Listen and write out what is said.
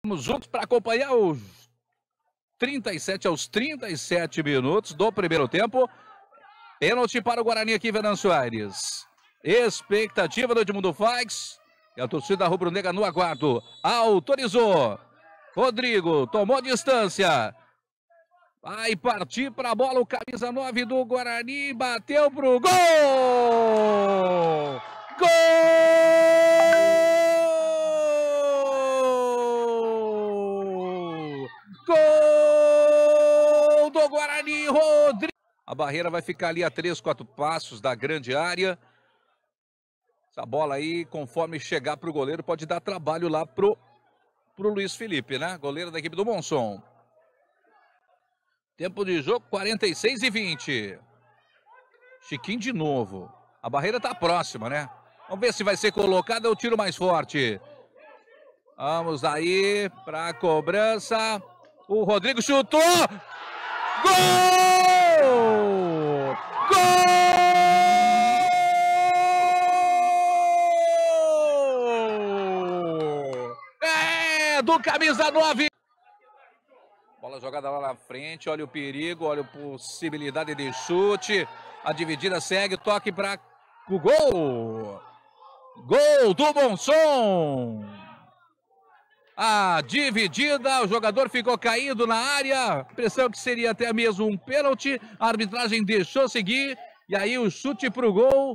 Estamos juntos para acompanhar os 37 aos 37 minutos do primeiro tempo. Pênalti para o Guarani aqui em Venâncio Aires. Expectativa do Edmundo Faix. E a torcida rubro-negra no aguardo. Autorizou. Rodrigo tomou distância. Vai partir para a bola o camisa 9 do Guarani. Bateu pro gol! Gol! Gol do Guarani, Rodrigo. A barreira vai ficar ali a 3, 4 passos da grande área. Essa bola aí, conforme chegar pro goleiro, pode dar trabalho lá pro Luiz Felipe, né? Goleiro da equipe do Monson. Tempo de jogo, 46:20. Chiquinho de novo. A barreira tá próxima, né? Vamos ver se vai ser colocado o tiro mais forte. Vamos aí pra cobrança. O Rodrigo chutou. Gol! Gol! É do camisa 9. Bola jogada lá na frente, olha o perigo, olha a possibilidade de chute. A dividida segue, toque para o gol. Gol do Monson. A dividida, o jogador ficou caído na área. Impressão que seria até mesmo um pênalti. A arbitragem deixou seguir. E aí o chute para o gol.